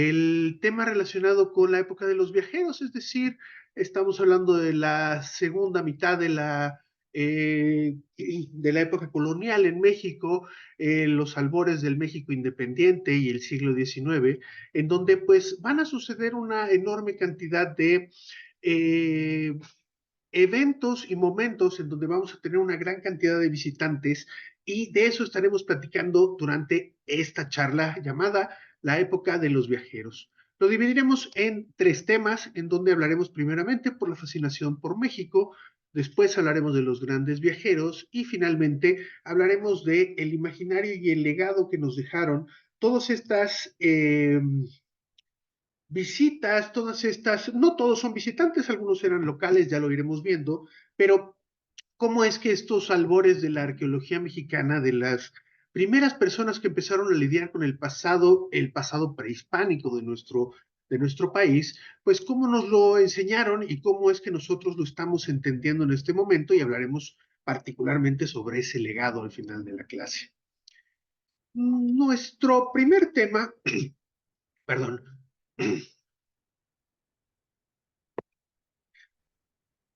El tema relacionado con la época de los viajeros, es decir, estamos hablando de la segunda mitad de la época colonial en México, los albores del México independiente y el siglo XIX, en donde pues van a suceder una enorme cantidad de eh, eventos y momentos en donde vamos a tener una gran cantidad de visitantes y de eso estaremos platicando durante esta charla llamada La época de los viajeros. Lo dividiremos en tres temas, en donde hablaremos primeramente por la fascinación por México, después hablaremos de los grandes viajeros y finalmente hablaremos de el imaginario y el legado que nos dejaron todas estas visitas, todas estas, no todos son visitantes, algunos eran locales, ya lo iremos viendo, pero cómo es que estos albores de la arqueología mexicana, de las primeras personas que empezaron a lidiar con el pasado prehispánico de nuestro país, pues cómo nos lo enseñaron y cómo es que nosotros lo estamos entendiendo en este momento y hablaremos particularmente sobre ese legado al final de la clase. Nuestro primer tema, perdón,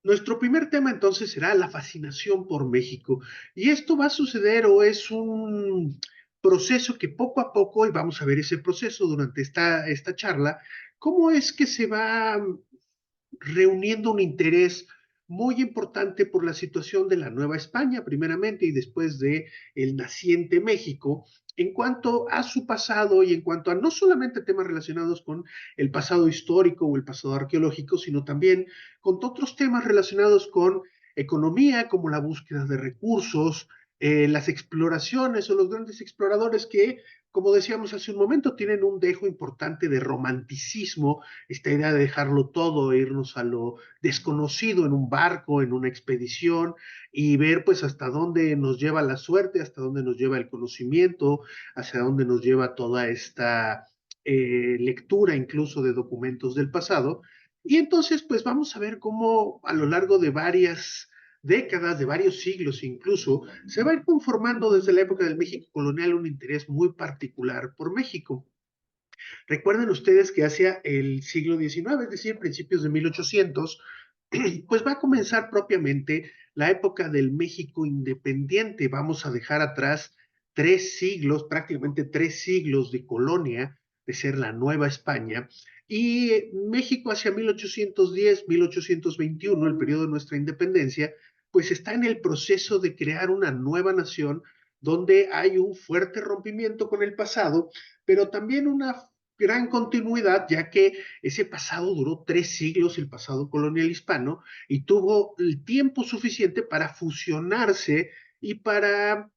nuestro primer tema entonces será la fascinación por México. Y esto va a suceder o es un proceso que poco a poco, y vamos a ver ese proceso durante esta charla, cómo es que se va reuniendo un interés muy importante por la situación de la Nueva España, primeramente, y después de el naciente México, en cuanto a su pasado y en cuanto a no solamente temas relacionados con el pasado histórico o el pasado arqueológico, sino también con otros temas relacionados con economía, como la búsqueda de recursos, las exploraciones o los grandes exploradores que, como decíamos hace un momento, tienen un dejo importante de romanticismo, esta idea de dejarlo todo, e irnos a lo desconocido en un barco, en una expedición y ver pues hasta dónde nos lleva la suerte, hasta dónde nos lleva el conocimiento, hacia dónde nos lleva toda esta lectura incluso de documentos del pasado. Y entonces pues vamos a ver cómo a lo largo de varias décadas, de varios siglos incluso, se va a ir conformando desde la época del México colonial un interés muy particular por México. Recuerden ustedes que hacia el siglo XIX, es decir, principios de 1800, pues va a comenzar propiamente la época del México independiente. Vamos a dejar atrás 3 siglos, prácticamente 3 siglos de colonia, de ser la Nueva España. Y México hacia 1810, 1821, el periodo de nuestra independencia, pues está en el proceso de crear una nueva nación donde hay un fuerte rompimiento con el pasado, pero también una gran continuidad, ya que ese pasado duró 3 siglos, el pasado colonial hispano, y tuvo el tiempo suficiente para fusionarse y para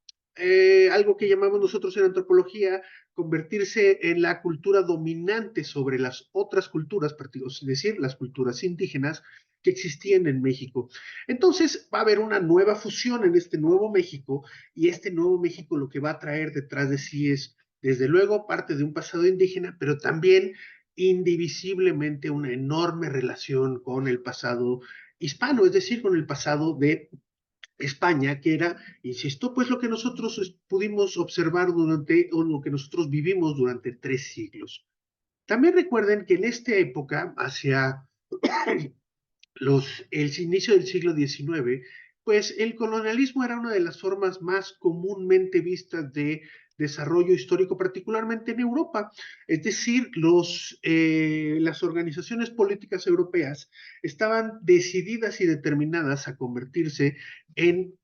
algo que llamamos nosotros en antropología convertirse en la cultura dominante sobre las otras culturas, es decir, las culturas indígenas que existían en México. Entonces va a haber una nueva fusión en este nuevo México y este nuevo México lo que va a traer detrás de sí es desde luego parte de un pasado indígena, pero también indivisiblemente una enorme relación con el pasado hispano, es decir, con el pasado de España, que era, insisto, pues lo que nosotros pudimos observar durante, o lo que nosotros vivimos durante 3 siglos. También recuerden que en esta época, hacia el inicio del siglo XIX, pues el colonialismo era una de las formas más comúnmente vistas de desarrollo histórico, particularmente en Europa. Es decir, las organizaciones políticas europeas estaban decididas y determinadas a convertirse en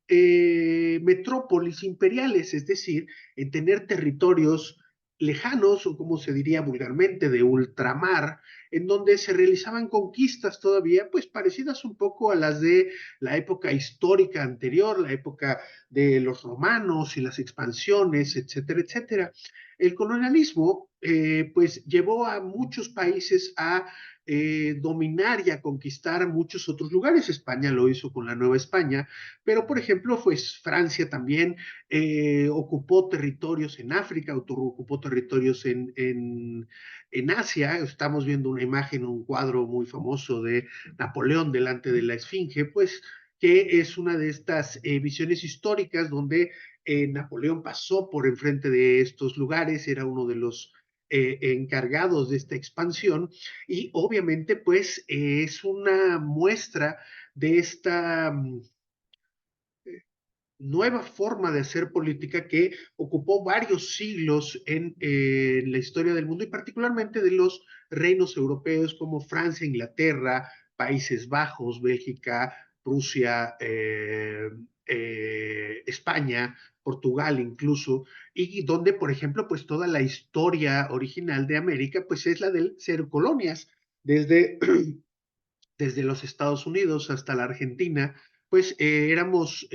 metrópolis imperiales, es decir, en tener territorios lejanos, o como se diría vulgarmente, de ultramar, en donde se realizaban conquistas todavía, pues parecidas un poco a las de la época histórica anterior, la época de los romanos y las expansiones, etcétera, etcétera. El colonialismo, pues, llevó a muchos países a dominar y a conquistar muchos otros lugares. España lo hizo con la Nueva España, pero por ejemplo, pues Francia también ocupó territorios en África, ocupó territorios en Asia. Estamos viendo una imagen, un cuadro muy famoso de Napoleón delante de la Esfinge, pues que es una de estas visiones históricas donde Napoleón pasó por enfrente de estos lugares, era uno de los encargados de esta expansión y obviamente pues es una muestra de esta nueva forma de hacer política que ocupó varios siglos en la historia del mundo y particularmente de los reinos europeos como Francia, Inglaterra, Países Bajos, Bélgica, Rusia, España, Portugal incluso, y donde, por ejemplo, pues toda la historia original de América, pues es la del ser colonias, desde desde los Estados Unidos hasta la Argentina, pues éramos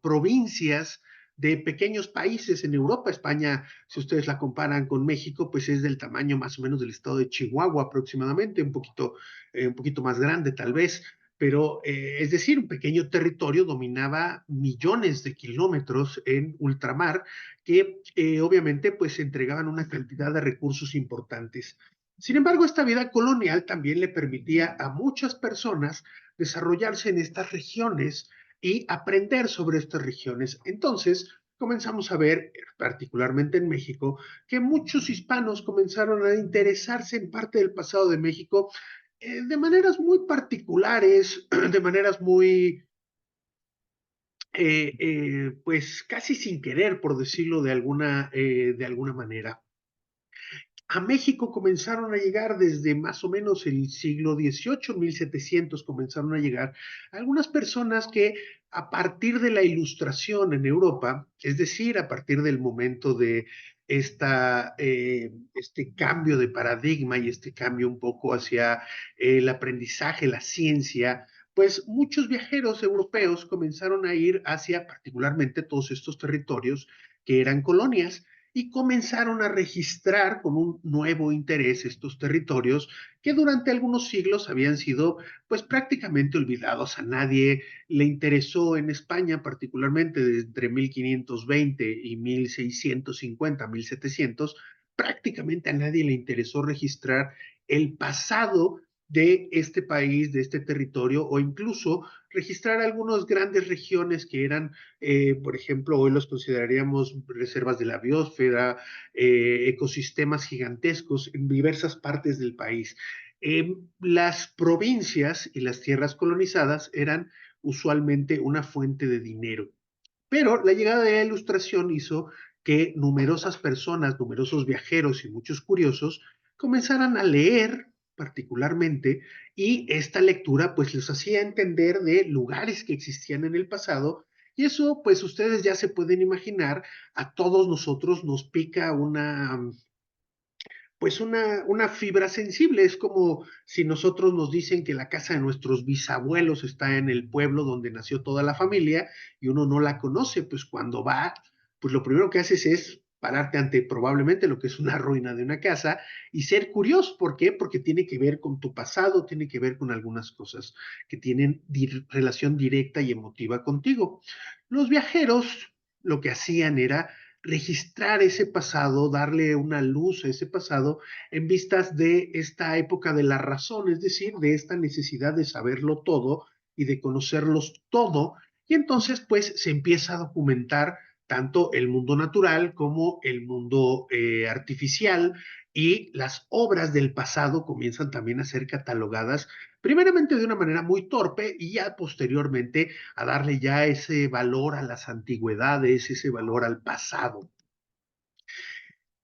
provincias de pequeños países en Europa. España, si ustedes la comparan con México, pues es del tamaño más o menos del estado de Chihuahua aproximadamente, un poquito más grande tal vez, pero es decir, un pequeño territorio dominaba millones de kilómetros en ultramar que obviamente pues entregaban una cantidad de recursos importantes. Sin embargo, esta vida colonial también le permitía a muchas personas desarrollarse en estas regiones y aprender sobre estas regiones. Entonces, comenzamos a ver, particularmente en México, que muchos hispanos comenzaron a interesarse en parte del pasado de México de maneras muy particulares, de maneras muy, pues casi sin querer, por decirlo de alguna manera. A México comenzaron a llegar desde más o menos el siglo XVIII, 1700 comenzaron a llegar algunas personas que a partir de la Ilustración en Europa, es decir, a partir del momento de este cambio de paradigma y este cambio un poco hacia el aprendizaje, la ciencia, pues muchos viajeros europeos comenzaron a ir hacia particularmente todos estos territorios que eran colonias y comenzaron a registrar con un nuevo interés estos territorios que durante algunos siglos habían sido pues prácticamente olvidados. A nadie le interesó en España, particularmente entre 1520 y 1650, 1700, prácticamente a nadie le interesó registrar el pasado de este país, de este territorio, o incluso registrar algunas grandes regiones que eran por ejemplo, hoy los consideraríamos reservas de la biosfera, ecosistemas gigantescos en diversas partes del país. Las provincias y las tierras colonizadas eran usualmente una fuente de dinero. Pero la llegada de la Ilustración hizo que numerosas personas, numerosos viajeros y muchos curiosos comenzaran a leer particularmente y esta lectura pues les hacía entender de lugares que existían en el pasado y eso pues ustedes ya se pueden imaginar, a todos nosotros nos pica una fibra sensible. Es como si nosotros nos dicen que la casa de nuestros bisabuelos está en el pueblo donde nació toda la familia y uno no la conoce, pues cuando va, pues lo primero que haces es pararte ante probablemente lo que es una ruina de una casa y ser curioso. ¿Por qué? Porque tiene que ver con tu pasado, tiene que ver con algunas cosas que tienen relación directa y emotiva contigo. Los viajeros lo que hacían era registrar ese pasado, darle una luz a ese pasado en vistas de esta época de la razón, es decir, de esta necesidad de saberlo todo y de conocerlos todo. Y entonces, pues, se empieza a documentar tanto el mundo natural como el mundo artificial y las obras del pasado comienzan también a ser catalogadas primeramente de una manera muy torpe y ya posteriormente a darle ya ese valor a las antigüedades, ese valor al pasado.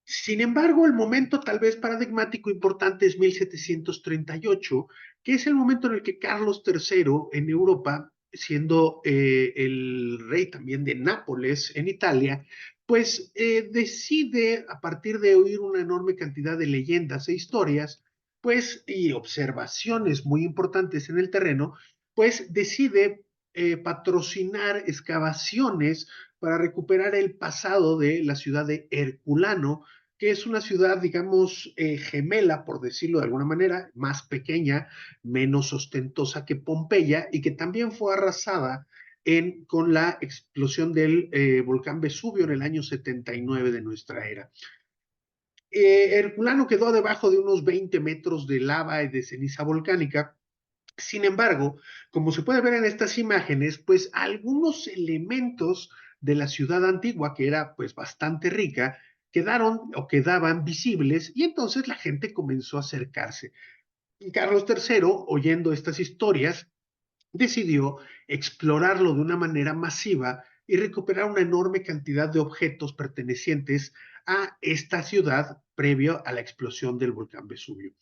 Sin embargo, el momento tal vez paradigmático importante es 1738, que es el momento en el que Carlos III en Europa, siendo el rey también de Nápoles en Italia, pues decide, a partir de oír una enorme cantidad de leyendas e historias, pues y observaciones muy importantes en el terreno, pues decide patrocinar excavaciones para recuperar el pasado de la ciudad de Herculano, que es una ciudad, digamos, gemela, por decirlo de alguna manera, más pequeña, menos ostentosa que Pompeya y que también fue arrasada con la explosión del volcán Vesubio en el año 79 de nuestra era. Herculano quedó debajo de unos 20 metros de lava y de ceniza volcánica. Sin embargo, como se puede ver en estas imágenes, pues algunos elementos de la ciudad antigua, que era pues bastante rica, quedaron o quedaban visibles y entonces la gente comenzó a acercarse. Y Carlos III, oyendo estas historias, decidió explorarlo de una manera masiva y recuperar una enorme cantidad de objetos pertenecientes a esta ciudad previo a la explosión del volcán Vesubio.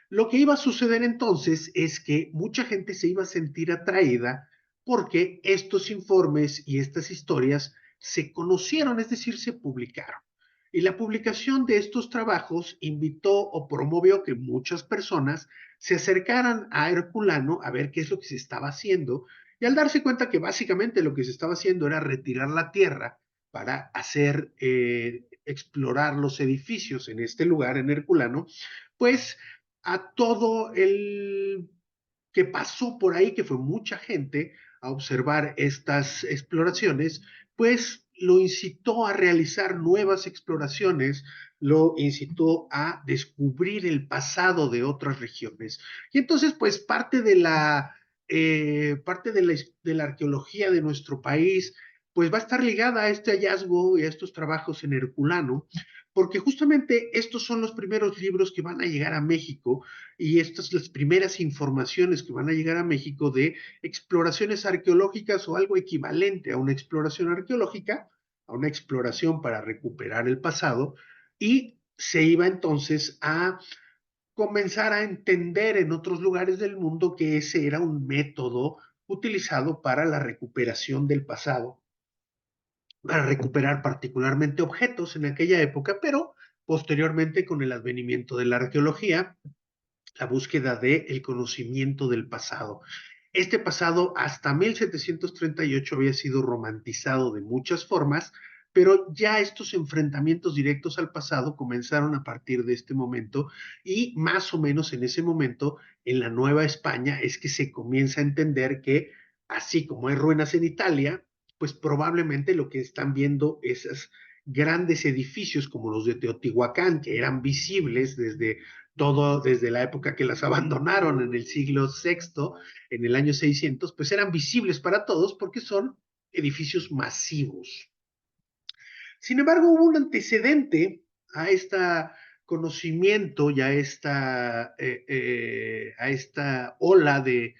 Lo que iba a suceder entonces es que mucha gente se iba a sentir atraída porque estos informes y estas historias se conocieron, es decir, se publicaron. Y la publicación de estos trabajos invitó o promovió que muchas personas se acercaran a Herculano a ver qué es lo que se estaba haciendo. Y al darse cuenta que básicamente lo que se estaba haciendo era retirar la tierra para hacer explorar los edificios en este lugar, en Herculano, pues a todo el que pasó por ahí, que fue mucha gente a observar estas exploraciones, pues lo incitó a realizar nuevas exploraciones, lo incitó a descubrir el pasado de otras regiones. Y entonces, pues parte de la arqueología de nuestro país, pues va a estar ligada a este hallazgo y a estos trabajos en Herculano, porque justamente estos son los primeros libros que van a llegar a México y estas son las primeras informaciones que van a llegar a México de exploraciones arqueológicas o algo equivalente a una exploración arqueológica, a una exploración para recuperar el pasado, y se iba entonces a comenzar a entender en otros lugares del mundo que ese era un método utilizado para la recuperación del pasado, para recuperar particularmente objetos en aquella época, pero posteriormente con el advenimiento de la arqueología, la búsqueda del conocimiento del pasado. Este pasado hasta 1738 había sido romantizado de muchas formas, pero ya estos enfrentamientos directos al pasado comenzaron a partir de este momento y más o menos en ese momento en la Nueva España es que se comienza a entender que así como hay ruinas en Italia, pues probablemente lo que están viendo esos grandes edificios como los de Teotihuacán, que eran visibles desde la época que las abandonaron en el siglo sexto, en el año 600, pues eran visibles para todos porque son edificios masivos. Sin embargo, hubo un antecedente a este conocimiento y a esta ola de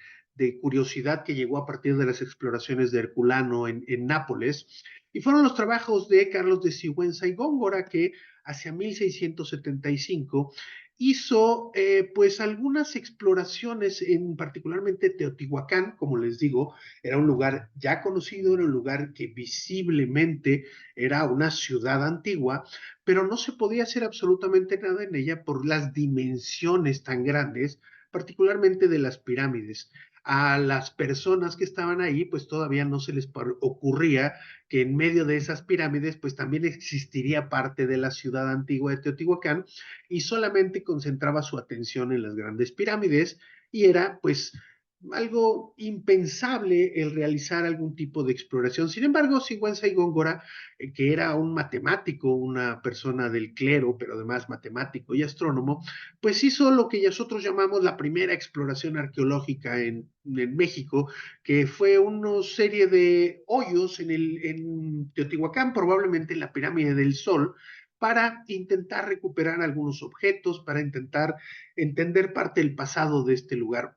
curiosidad que llegó a partir de las exploraciones de Herculano en Nápoles, y fueron los trabajos de Carlos de Sigüenza y Góngora, que hacia 1675 hizo pues algunas exploraciones en particularmente Teotihuacán, como les digo, era un lugar ya conocido, era un lugar que visiblemente era una ciudad antigua, pero no se podía hacer absolutamente nada en ella por las dimensiones tan grandes, particularmente de las pirámides. A las personas que estaban ahí, pues todavía no se les ocurría que en medio de esas pirámides, pues también existiría parte de la ciudad antigua de Teotihuacán y solamente concentraba su atención en las grandes pirámides y era pues algo impensable el realizar algún tipo de exploración. Sin embargo, Sigüenza y Góngora, que era un matemático, una persona del clero, pero además matemático y astrónomo, pues hizo lo que nosotros llamamos la primera exploración arqueológica en México, que fue una serie de hoyos en Teotihuacán, probablemente en la pirámide del Sol, para intentar recuperar algunos objetos, para intentar entender parte del pasado de este lugar.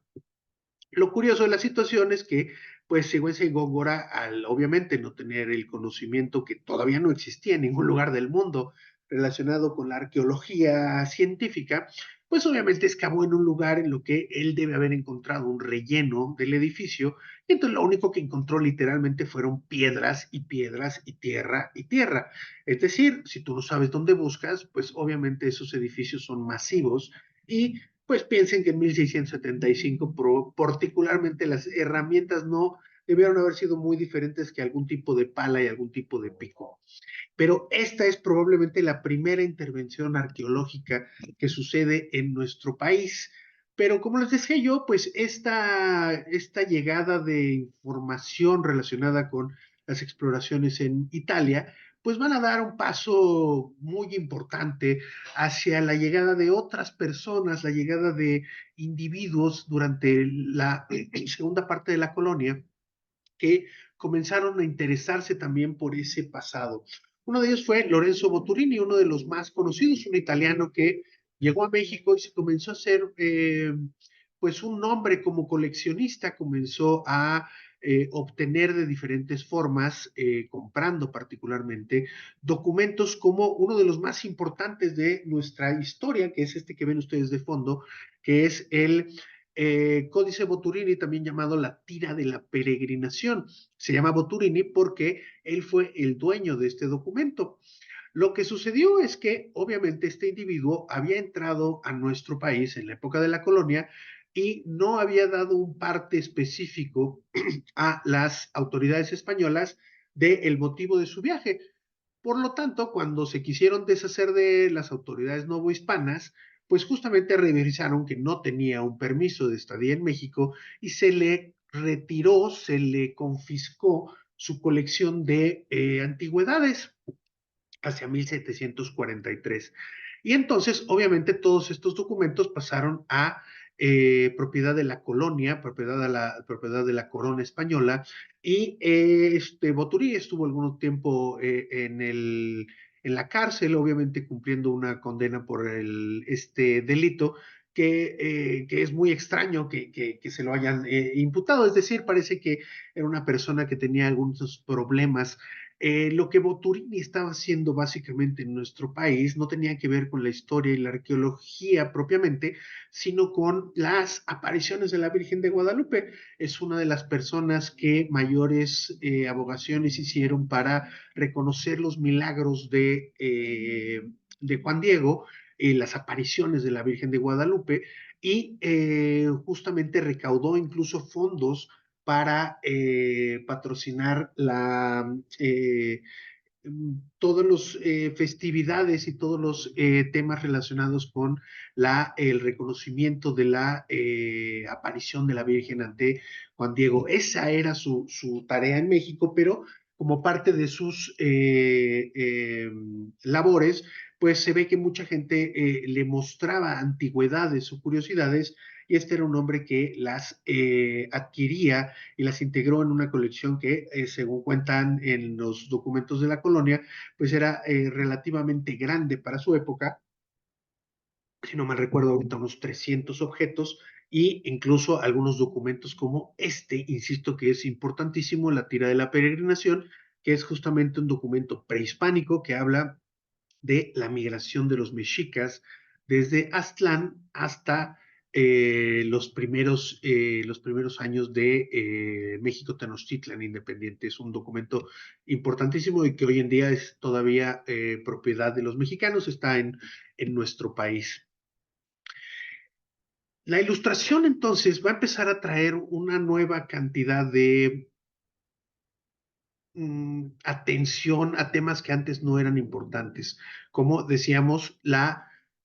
Lo curioso de la situación es que, pues, Sigüenza y Góngora, al obviamente no tener el conocimiento que todavía no existía en ningún lugar del mundo relacionado con la arqueología científica, pues obviamente excavó en un lugar en lo que él debe haber encontrado un relleno del edificio, y entonces lo único que encontró literalmente fueron piedras y piedras y tierra y tierra. Es decir, si tú no sabes dónde buscas, pues obviamente esos edificios son masivos y pues piensen que en 1675 particularmente las herramientas no debieron haber sido muy diferentes que algún tipo de pala y algún tipo de pico. Pero esta es probablemente la primera intervención arqueológica que sucede en nuestro país. Pero como les decía yo, pues esta llegada de información relacionada con las exploraciones en Italia, pues van a dar un paso muy importante hacia la llegada de otras personas, la llegada de individuos durante la segunda parte de la colonia que comenzaron a interesarse también por ese pasado. Uno de ellos fue Lorenzo Boturini, uno de los más conocidos, un italiano que llegó a México y se comenzó a hacer pues un nombre como coleccionista, comenzó a obtener de diferentes formas, comprando particularmente, documentos como uno de los más importantes de nuestra historia, que es este que ven ustedes de fondo, que es el Códice Boturini, también llamado la Tira de la Peregrinación. Se llama Boturini porque él fue el dueño de este documento. Lo que sucedió es que obviamente este individuo había entrado a nuestro país en la época de la colonia y no había dado un parte específico a las autoridades españolas del motivo de su viaje. Por lo tanto, cuando se quisieron deshacer de las autoridades novohispanas, pues justamente revisaron que no tenía un permiso de estadía en México y se le retiró, se le confiscó su colección de antigüedades hacia 1743. Y entonces, obviamente, todos estos documentos pasaron a propiedad de la colonia, propiedad de la corona española, y Boturí estuvo algún tiempo en la cárcel, obviamente cumpliendo una condena por este delito, que es muy extraño que se lo hayan imputado, es decir, parece que era una persona que tenía algunos problemas. Lo que Boturini estaba haciendo básicamente en nuestro país no tenía que ver con la historia y la arqueología propiamente, sino con las apariciones de la Virgen de Guadalupe. Es una de las personas que mayores abogaciones hicieron para reconocer los milagros de Juan Diego, las apariciones de la Virgen de Guadalupe, y justamente recaudó incluso fondos para patrocinar todos los festividades y todos los temas relacionados con el reconocimiento de la aparición de la Virgen ante Juan Diego. Esa era su tarea en México, pero como parte de sus labores, pues se ve que mucha gente le mostraba antigüedades o curiosidades, y este era un hombre que las adquiría y las integró en una colección que, según cuentan en los documentos de la colonia, pues era relativamente grande para su época, si no me recuerdo ahorita, unos 300 objetos, y incluso algunos documentos como este, insisto que es importantísimo, la tira de la peregrinación, que es justamente un documento prehispánico que habla de la migración de los mexicas desde Aztlán hasta los primeros años de México Tenochtitlan independiente. Es un documento importantísimo y que hoy en día es todavía propiedad de los mexicanos, está en nuestro país. La ilustración entonces va a empezar a traer una nueva cantidad de atención a temas que antes no eran importantes, como decíamos,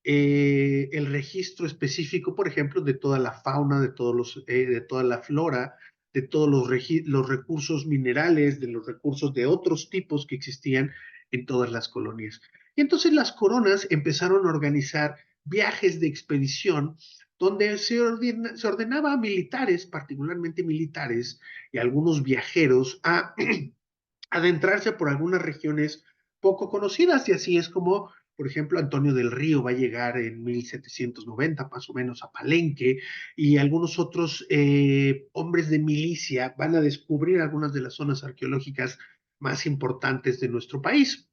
el registro específico, por ejemplo, de toda la fauna, de toda la flora, de todos los recursos minerales, de los recursos de otros tipos que existían en todas las colonias. Y entonces las coronas empezaron a organizar viajes de expedición donde se ordenaba a militares, particularmente militares, y a algunos viajeros a adentrarse por algunas regiones poco conocidas, y así es como, por ejemplo, Antonio del Río va a llegar en 1790 más o menos a Palenque, y algunos otros hombres de milicia van a descubrir algunas de las zonas arqueológicas más importantes de nuestro país.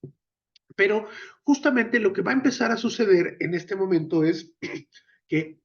Pero justamente lo que va a empezar a suceder en este momento es que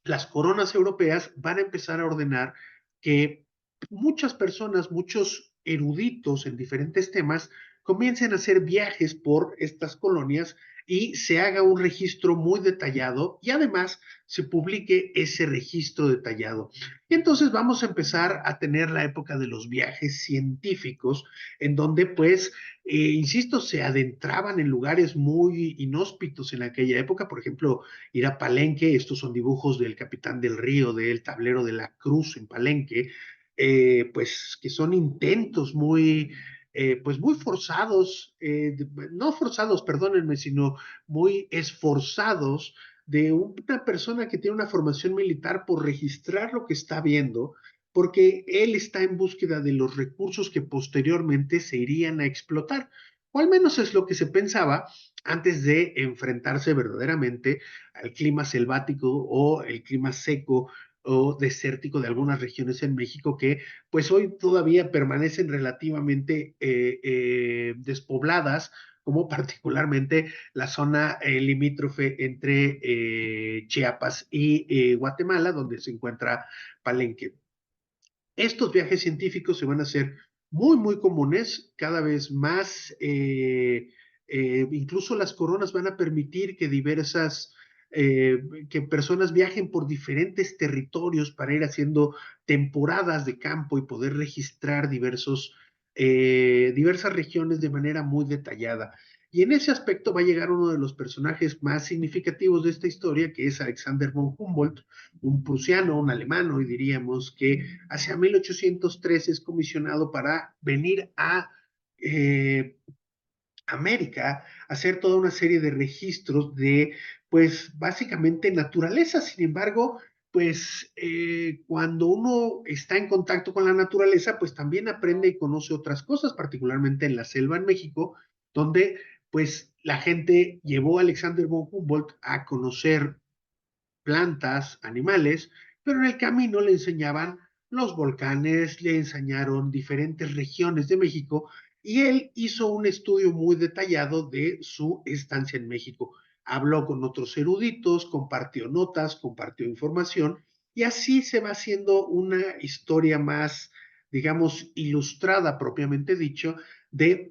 las coronas europeas van a empezar a ordenar que muchas personas, muchos eruditos en diferentes temas, comiencen a hacer viajes por estas colonias y se haga un registro muy detallado y además se publique ese registro detallado. Y entonces vamos a empezar a tener la época de los viajes científicos, en donde pues, insisto, se adentraban en lugares muy inhóspitos en aquella época, por ejemplo, ir a Palenque. Estos son dibujos del Capitán del Río, del tablero de la Cruz en Palenque, pues que son intentos pues muy forzados, no forzados, perdónenme, sino muy esforzados de una persona que tiene una formación militar por registrar lo que está viendo, porque él está en búsqueda de los recursos que posteriormente se irían a explotar. o al menos es lo que se pensaba antes de enfrentarse verdaderamente al clima selvático o el clima seco o desértico de algunas regiones en México que pues hoy todavía permanecen relativamente despobladas, como particularmente la zona limítrofe entre Chiapas y Guatemala, donde se encuentra Palenque. Estos viajes científicos se van a hacer muy, muy comunes, cada vez más, incluso las coronas van a permitir que personas viajen por diferentes territorios para ir haciendo temporadas de campo y poder registrar diversas regiones de manera muy detallada. Y en ese aspecto va a llegar uno de los personajes más significativos de esta historia, que es Alexander von Humboldt, un prusiano, un alemán, hoy diríamos, que hacia 1813 es comisionado para venir a América, a hacer toda una serie de registros de, pues, básicamente naturaleza. Sin embargo, pues, cuando uno está en contacto con la naturaleza, pues también aprende y conoce otras cosas, particularmente en la selva en México, donde, pues, la gente llevó a Alexander von Humboldt a conocer plantas, animales, pero en el camino le enseñaban los volcanes, le enseñaron diferentes regiones de México y él hizo un estudio muy detallado de su estancia en México. Habló con otros eruditos, compartió notas, compartió información y así se va haciendo una historia más, digamos, ilustrada propiamente dicho, de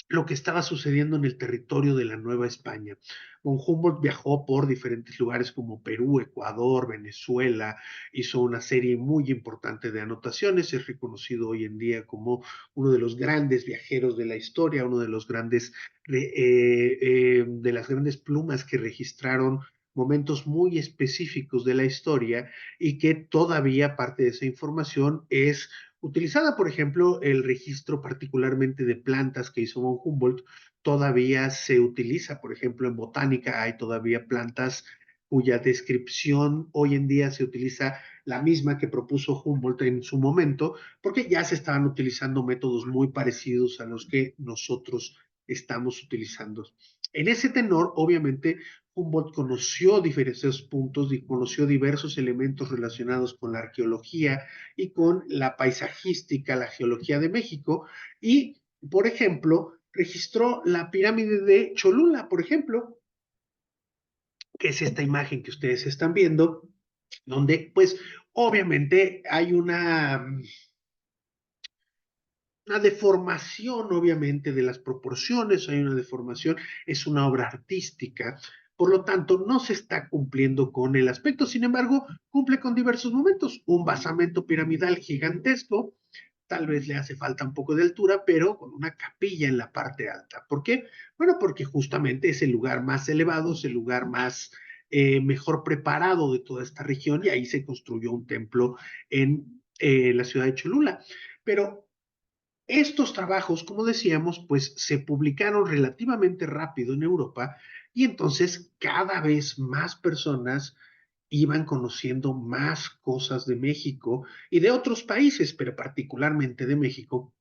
lo que estaba sucediendo en el territorio de la Nueva España. Von Humboldt viajó por diferentes lugares como Perú, Ecuador, Venezuela, hizo una serie muy importante de anotaciones, es reconocido hoy en día como uno de los grandes viajeros de la historia, uno de los grandes, de las grandes plumas que registraron momentos muy específicos de la historia y que todavía parte de esa información es utilizada. Por ejemplo, el registro particularmente de plantas que hizo von Humboldt todavía se utiliza. Por ejemplo, en botánica hay todavía plantas cuya descripción hoy en día se utiliza la misma que propuso Humboldt en su momento, porque ya se estaban utilizando métodos muy parecidos a los que nosotros estamos utilizando. En ese tenor, obviamente, Humboldt conoció diferentes puntos y conoció diversos elementos relacionados con la arqueología y con la paisajística, la geología de México, y, por ejemplo, registró la pirámide de Cholula, por ejemplo, que es esta imagen que ustedes están viendo, donde, pues, obviamente hay una deformación, obviamente, de las proporciones, hay una deformación, es una obra artística, por lo tanto, no se está cumpliendo con el aspecto, sin embargo, cumple con diversos momentos, un basamento piramidal gigantesco, tal vez le hace falta un poco de altura, pero con una capilla en la parte alta. ¿Por qué? Bueno, porque justamente es el lugar más elevado, es el lugar más mejor preparado de toda esta región y ahí se construyó un templo en la ciudad de Cholula. Pero estos trabajos, como decíamos, pues se publicaron relativamente rápido en Europa y entonces cada vez más personas iban conociendo más cosas de México y de otros países, pero particularmente de México.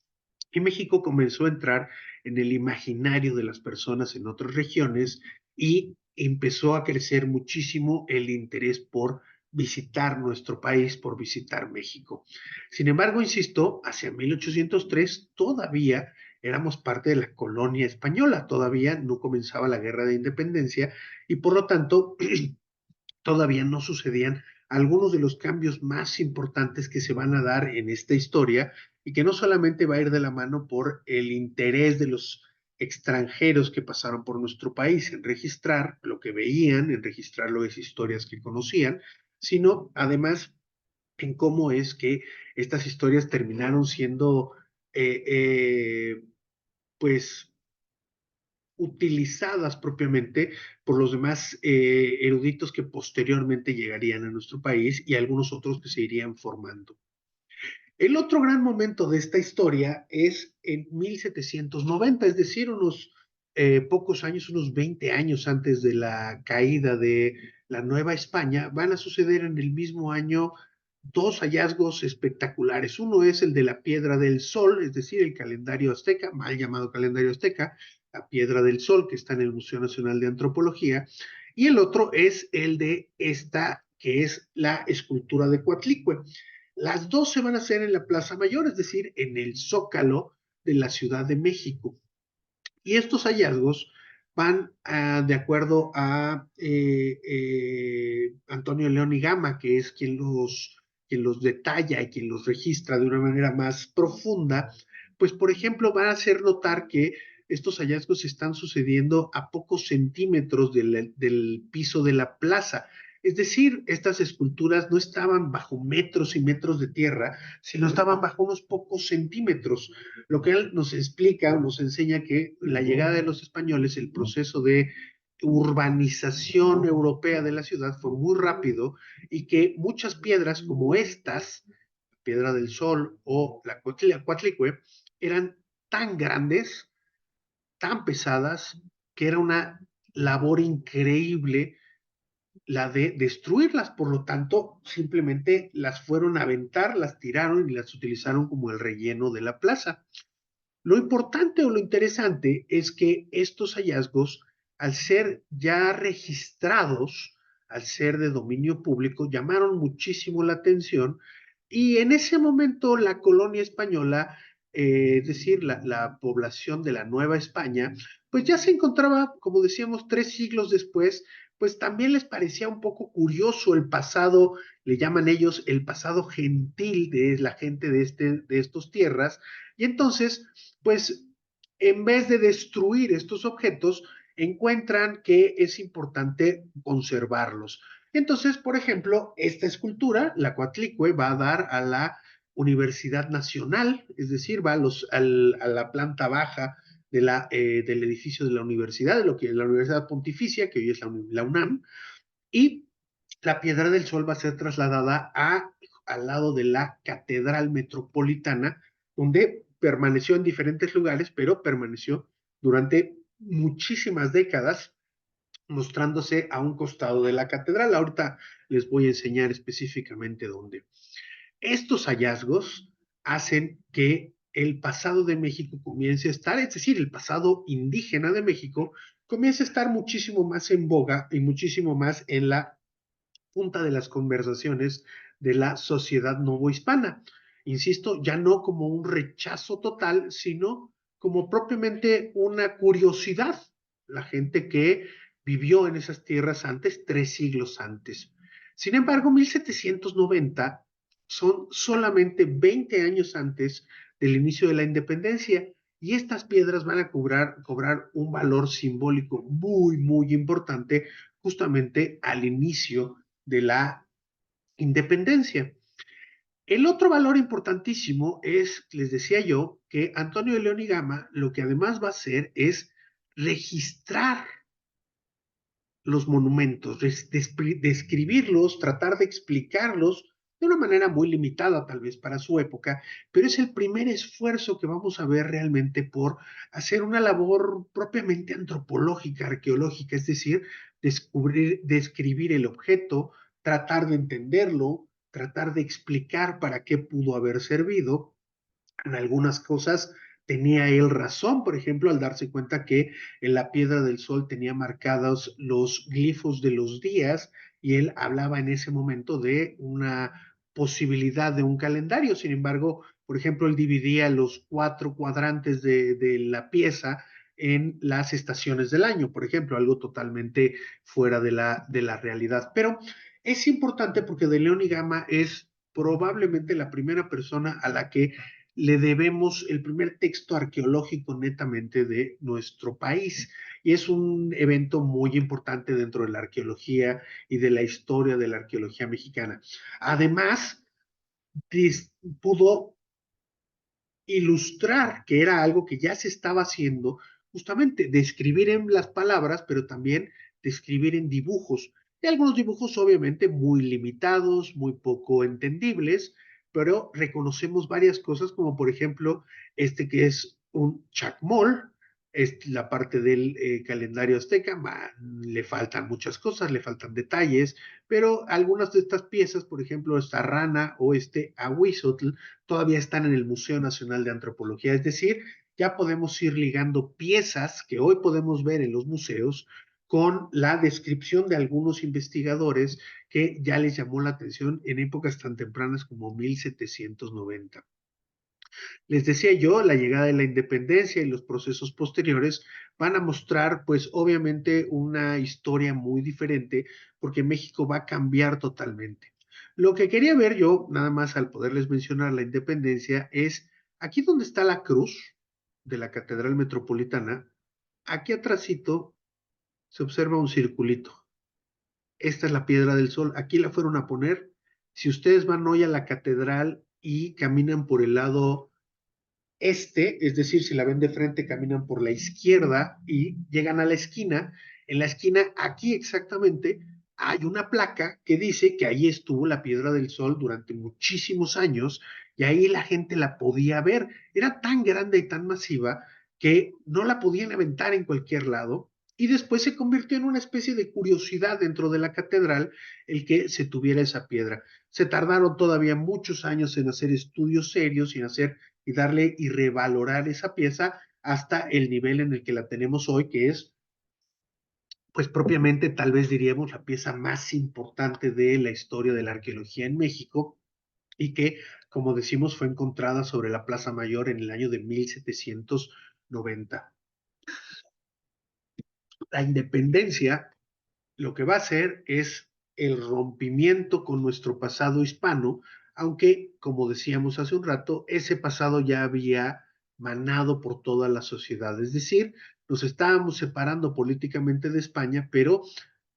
Y México comenzó a entrar en el imaginario de las personas en otras regiones y empezó a crecer muchísimo el interés por visitar nuestro país, por visitar México. Sin embargo, insisto, hacia 1803 todavía éramos parte de la colonia española, todavía no comenzaba la guerra de independencia y por lo tanto todavía no sucedían algunos de los cambios más importantes que se van a dar en esta historia y que no solamente va a ir de la mano por el interés de los extranjeros que pasaron por nuestro país en registrar lo que veían, en registrar las historias que conocían, sino además en cómo es que estas historias terminaron siendo, eh, eh, pues, utilizadas propiamente por los demás eruditos que posteriormente llegarían a nuestro país y algunos otros que se irían formando. El otro gran momento de esta historia es en 1790, es decir, unos pocos años, unos 20 años antes de la caída de la Nueva España, van a suceder en el mismo año dos hallazgos espectaculares. Uno es el de la Piedra del Sol, es decir, el calendario azteca, mal llamado calendario azteca, la Piedra del Sol, que está en el Museo Nacional de Antropología, y el otro es el de esta, que es la escultura de Coatlicue. Las dos se van a hacer en la Plaza Mayor, es decir, en el Zócalo de la Ciudad de México. Y estos hallazgos van de acuerdo a Antonio León y Gama, que es quien los detalla y quien los registra de una manera más profunda, pues por ejemplo van a hacer notar que estos hallazgos están sucediendo a pocos centímetros del piso de la plaza. Es decir, estas esculturas no estaban bajo metros y metros de tierra, sino estaban bajo unos pocos centímetros, lo que él nos explica, nos enseña que la llegada de los españoles, el proceso de urbanización europea de la ciudad fue muy rápido y que muchas piedras como estas, Piedra del Sol o la Coatlicue, eran tan grandes, tan pesadas, que era una labor increíble la de destruirlas. Por lo tanto, simplemente las fueron a aventar, las tiraron y las utilizaron como el relleno de la plaza. Lo importante o lo interesante es que estos hallazgos, al ser ya registrados, al ser de dominio público, llamaron muchísimo la atención y en ese momento la colonia española, es decir, la población de la Nueva España, pues ya se encontraba, como decíamos, 3 siglos después, pues también les parecía un poco curioso el pasado, le llaman ellos el pasado gentil de la gente de estos tierras, y entonces pues en vez de destruir estos objetos, encuentran que es importante conservarlos. Entonces, por ejemplo, esta escultura, la Coatlicue, va a dar a la Universidad Nacional, es decir, va a la planta baja del edificio de la universidad, de lo que es la Universidad Pontificia, que hoy es la UNAM, y la Piedra del Sol va a ser trasladada al lado de la Catedral Metropolitana, donde permaneció en diferentes lugares, pero permaneció durante muchísimas décadas, mostrándose a un costado de la catedral. Ahorita les voy a enseñar específicamente dónde. Estos hallazgos hacen que el pasado de México comience a estar, es decir, el pasado indígena de México comience a estar muchísimo más en boga y muchísimo más en la punta de las conversaciones de la sociedad novohispana. Insisto, ya no como un rechazo total, sino como propiamente una curiosidad. La gente que vivió en esas tierras antes, 3 siglos antes. Sin embargo, 1790 son solamente 20 años antes del inicio de la independencia y estas piedras van a cobrar un valor simbólico muy, muy importante justamente al inicio de la independencia. El otro valor importantísimo es, les decía yo, que Antonio de León y Gama lo que además va a hacer es registrar los monumentos, describirlos, tratar de explicarlos de una manera muy limitada tal vez para su época, pero es el primer esfuerzo que vamos a ver realmente por hacer una labor propiamente antropológica, arqueológica, es decir, describir el objeto, tratar de entenderlo, tratar de explicar para qué pudo haber servido. En algunas cosas tenía él razón, por ejemplo, al darse cuenta que en la Piedra del Sol tenía marcados los glifos de los días y él hablaba en ese momento de una posibilidad de un calendario. Sin embargo, por ejemplo, él dividía los 4 cuadrantes de la pieza en las estaciones del año, por ejemplo, algo totalmente fuera de la realidad. Pero es importante porque de León y Gama es probablemente la primera persona a la que le debemos el primer texto arqueológico netamente de nuestro país. Y es un evento muy importante dentro de la arqueología y de la historia de la arqueología mexicana. Además, pudo ilustrar, que era algo que ya se estaba haciendo, justamente describir en las palabras, pero también describir en dibujos. Y algunos dibujos obviamente muy limitados, muy poco entendibles, pero reconocemos varias cosas, como por ejemplo este que es un chacmol, la parte del calendario azteca, le faltan muchas cosas, le faltan detalles, pero algunas de estas piezas, por ejemplo, esta rana o este ahuizotl, todavía están en el Museo Nacional de Antropología, es decir, ya podemos ir ligando piezas que hoy podemos ver en los museos con la descripción de algunos investigadores que ya les llamó la atención en épocas tan tempranas como 1790. Les decía yo, la llegada de la independencia y los procesos posteriores van a mostrar, pues obviamente, una historia muy diferente, porque México va a cambiar totalmente. Lo que quería ver yo, nada más al poderles mencionar la independencia, es aquí donde está la cruz de la Catedral Metropolitana, aquí atrásito se observa un circulito. Esta es la Piedra del Sol, aquí la fueron a poner. Si ustedes van hoy a la catedral y caminan por el lado es decir, si la ven de frente, caminan por la izquierda y llegan a la esquina. En la esquina, aquí exactamente, hay una placa que dice que ahí estuvo la Piedra del Sol durante muchísimos años y ahí la gente la podía ver. Era tan grande y tan masiva que no la podían aventar en cualquier lado y después se convirtió en una especie de curiosidad dentro de la catedral el que se tuviera esa piedra. Se tardaron todavía muchos años en hacer estudios serios y en hacer y darle y revalorar esa pieza hasta el nivel en el que la tenemos hoy, que es, pues propiamente, tal vez diríamos, la pieza más importante de la historia de la arqueología en México y que, como decimos, fue encontrada sobre la Plaza Mayor en el año de 1790. La independencia lo que va a hacer es el rompimiento con nuestro pasado hispano, aunque, como decíamos hace un rato, ese pasado ya había manado por toda la sociedad. Es decir, nos estábamos separando políticamente de España, pero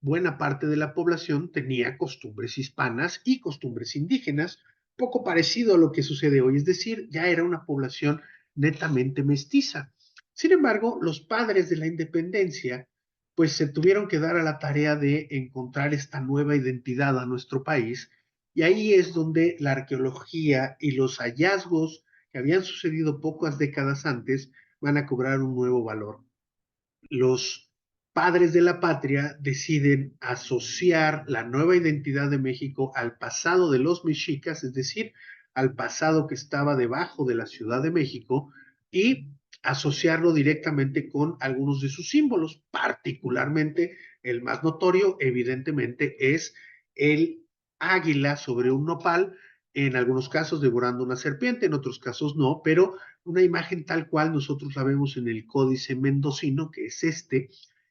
buena parte de la población tenía costumbres hispanas y costumbres indígenas, poco parecido a lo que sucede hoy. Es decir, ya era una población netamente mestiza. Sin embargo, los padres de la independencia pues se tuvieron que dar a la tarea de encontrar esta nueva identidad a nuestro país, y ahí es donde la arqueología y los hallazgos que habían sucedido pocas décadas antes van a cobrar un nuevo valor. Los padres de la patria deciden asociar la nueva identidad de México al pasado de los mexicas, es decir, al pasado que estaba debajo de la Ciudad de México, y asociarlo directamente con algunos de sus símbolos, particularmente el más notorio, evidentemente, es el águila sobre un nopal, en algunos casos devorando una serpiente, en otros casos no, pero una imagen tal cual nosotros la vemos en el Códice Mendocino, que es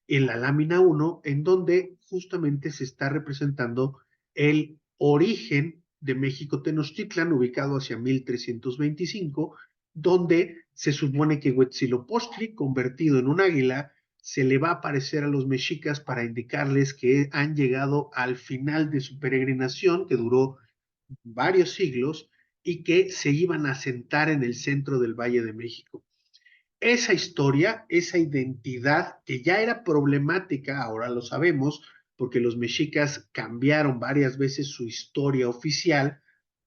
en la lámina 1, en donde justamente se está representando el origen de México Tenochtitlan, ubicado hacia 1325, donde se supone que Huitzilopochtli, convertido en un águila, se le va a aparecer a los mexicas para indicarles que han llegado al final de su peregrinación, que duró varios siglos, y que se iban a sentar en el centro del Valle de México. Esa historia, esa identidad que ya era problemática, ahora lo sabemos, porque los mexicas cambiaron varias veces su historia oficial,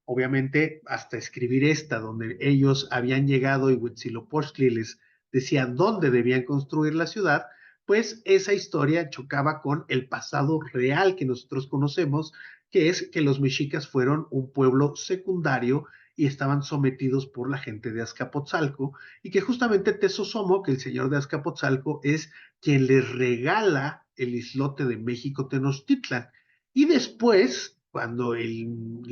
obviamente hasta escribir esta, donde ellos habían llegado y Huitzilopochtli les decía dónde debían construir la ciudad, pues esa historia chocaba con el pasado real que nosotros conocemos, que es que los mexicas fueron un pueblo secundario y estaban sometidos por la gente de Azcapotzalco, y que justamente Tezosomo, que el señor de Azcapotzalco, es quien les regala el islote de México Tenochtitlan. Y después, cuando el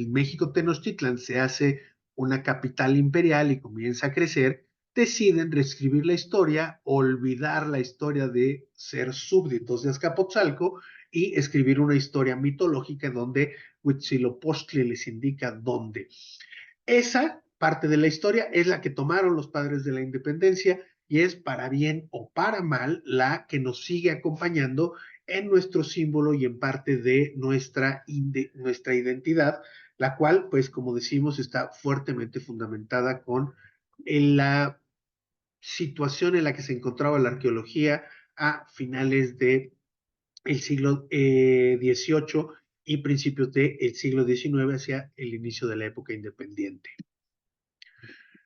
México Tenochtitlan se hace una capital imperial y comienza a crecer, deciden reescribir la historia, olvidar la historia de ser súbditos de Azcapotzalco y escribir una historia mitológica donde Huitzilopochtli les indica dónde. Esa parte de la historia es la que tomaron los padres de la independencia y es, para bien o para mal, la que nos sigue acompañando en nuestro símbolo y en parte de nuestra identidad, la cual, pues como decimos, está fuertemente fundamentada con la situación en la que se encontraba la arqueología a finales de el siglo XVIII y principios del siglo XIX, hacia el inicio de la época independiente.